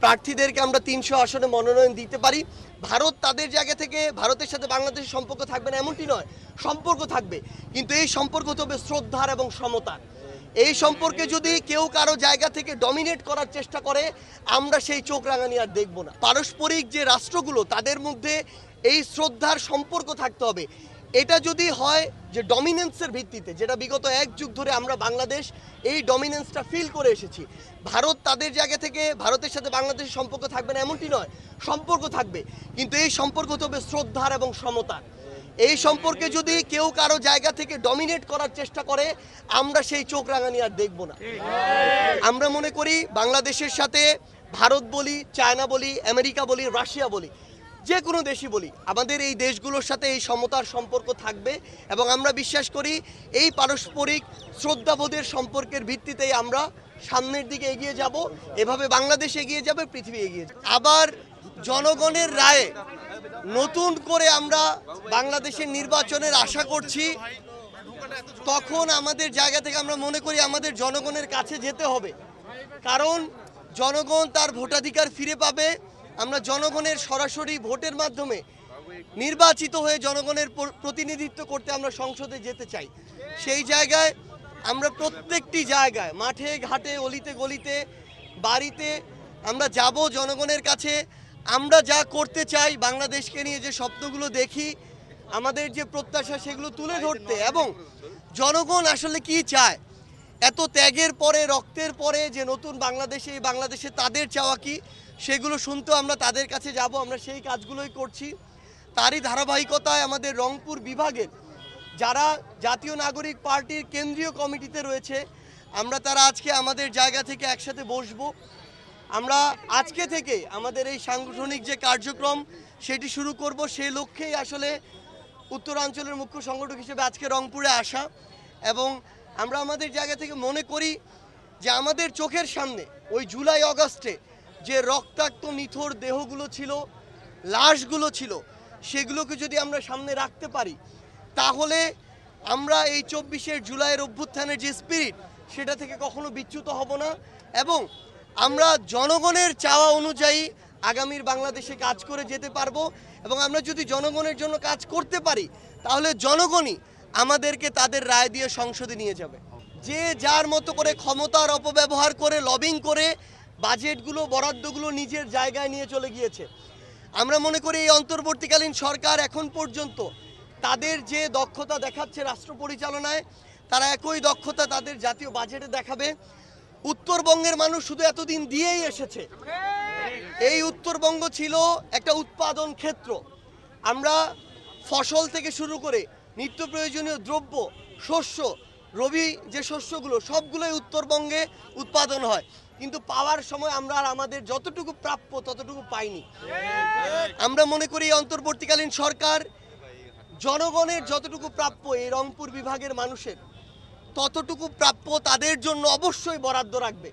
প্রার্থীদেরকে আমরা ৩০০ আসনে মনোনয়ন দিতে পারি। ভারত তাদের জায়গা থেকে ভারতের সাথে বাংলাদেশের সম্পর্ক থাকবে না এমনটি নয়, সম্পর্ক থাকবে, কিন্তু এই সম্পর্ক হবে শ্রদ্ধার এবং সমতার। এই সম্পর্কে যদি কেউ কারো জায়গা থেকে ডমিনেট করার চেষ্টা করে, আমরা সেই চোখ রাঙানি আর দেখব না। পারস্পরিক যে রাষ্ট্রগুলো তাদের মধ্যে এই শ্রদ্ধার সম্পর্ক থাকতে হবে। এটা যদি হয় যে ডমিনেন্সের ভিত্তিতে, যেটা বিগত 1 যুগ ধরে আমরা বাংলাদেশ এই ডমিনেন্সটা ফিল করে এসেছি, ভারত তাদের জায়গা থেকে ভারতের সাথে বাংলাদেশের সম্পর্ক থাকবে না এমনটি নয়, সম্পর্ক থাকবে, কিন্তু এই সম্পর্ক হবে শ্রদ্ধার এবং সমতার। এই সম্পর্কে যদি কেউ কারো জায়গা থেকে ডমিনেট করার চেষ্টা করে, আমরা সেই চোখ রাঙানি আর দেখব না। আমরা মনে করি বাংলাদেশের সাথে ভারত বলি, চায়না বলি, আমেরিকা বলি, রাশিয়া বলি, যে কোনো দেশই বলি, আমাদের এই দেশগুলোর সাথে এই সমতার সম্পর্ক থাকবে এবং আমরা বিশ্বাস করি এই পারস্পরিক শ্রদ্ধাবোধের সম্পর্কের ভিত্তিতেই আমরা সামনের দিকে এগিয়ে যাব। এভাবে বাংলাদেশ এগিয়ে যাবে, পৃথিবী এগিয়ে যাবে। আবার জনগণের রায়ে নতুন করে আমরা বাংলাদেশের নির্বাচনের আশা করছি, তখন আমাদের জায়গা থেকে আমরা মনে করি আমাদের জনগণের কাছে যেতে হবে, কারণ জনগণ তার ভোটাধিকার ফিরে পাবে। আমরা জনগণের সরাসরি ভোটের মাধ্যমে নির্বাচিত হয়ে জনগণের প্রতিনিধিত্ব করতে আমরা সংসদে যেতে চাই। সেই জায়গায় আমরা প্রত্যেকটি জায়গায়, মাঠে ঘাটে, অলিতে গলিতে, বাড়িতে আমরা যাব জনগণের কাছে। আমরা যা করতে চাই, বাংলাদেশকে নিয়ে যে স্বপ্নগুলো দেখি, আমাদের যে প্রত্যাশা, সেগুলো তুলে ধরতে, এবং জনগণ আসলে কি চায়, এত ত্যাগের পরে, রক্তের পরে যে নতুন বাংলাদেশে, এই বাংলাদেশে তাদের চাওয়া কি, সেগুলো শুনতে আমরা তাদের কাছে যাব। আমরা সেই কাজগুলোই করছি। তারই ধারাবাহিকতায় আমাদের রংপুর বিভাগের যারা জাতীয় নাগরিক পার্টির কেন্দ্রীয় কমিটিতে রয়েছে, আমরা তারা আজকে আমাদের জায়গা থেকে একসাথে বসবো। আমরা আজকে থেকে আমাদের এই সাংগঠনিক যে কার্যক্রম সেটি শুরু করব। সেই লক্ষ্যেই আসলে উত্তরাঞ্চলের মুখ্য সংগঠক হিসেবে আজকে রংপুরে আসা, এবং আমরা আমাদের জায়গা থেকে মনে করি যে আমাদের চোখের সামনে ওই জুলাই আগস্টে যে রক্তাক্ত নিথর দেহগুলো ছিল, লাশগুলো ছিল, সেগুলোকে যদি আমরা সামনে রাখতে পারি, তাহলে আমরা এই 24শে জুলাইয়ের অভ্যুত্থানের যে স্পিরিট, সেটা থেকে কখনো বিচ্যুত হব না, এবং আমরা জনগণের চাওয়া অনুযায়ী আগামীর বাংলাদেশে কাজ করে যেতে পারবো। এবং আমরা যদি জনগণের জন্য কাজ করতে পারি, তাহলে জনগণই আমাদেরকে তাদের রায় দিয়ে সংসদে নিয়ে যাবে। যে যার মতো করে ক্ষমতার অপব্যবহার করে, লবিং করে বাজেটগুলো, বরাদ্দগুলো নিজের জায়গায় নিয়ে চলে গিয়েছে। আমরা মনে করি এই অন্তর্বর্তীকালীন সরকার এখন পর্যন্ত তাদের যে দক্ষতা দেখাচ্ছে রাষ্ট্র পরিচালনায়, তারা একই দক্ষতা তাদের জাতীয় বাজেটে দেখাবে। উত্তরবঙ্গের মানুষ শুধু এতদিন দিয়েই এসেছে। এই উত্তরবঙ্গ ছিল একটা উৎপাদন ক্ষেত্র। আমরা ফসল থেকে শুরু করে নিত্য প্রয়োজনীয় দ্রব্য, শস্য, রবি যে শস্যগুলো, সবগুলোই উত্তরবঙ্গে উৎপাদন হয়, কিন্তু পাওয়ার সময় আমরা আর আমাদের যতটুকু প্রাপ্য ততটুকু পাইনি। আমরা মনে করি এই অন্তর্বর্তীকালীন সরকার জনগণের যতটুকু প্রাপ্য, এই রংপুর বিভাগের মানুষের ততটুকু প্রাপ্য তাদের জন্য অবশ্যই বরাদ্দ রাখবে।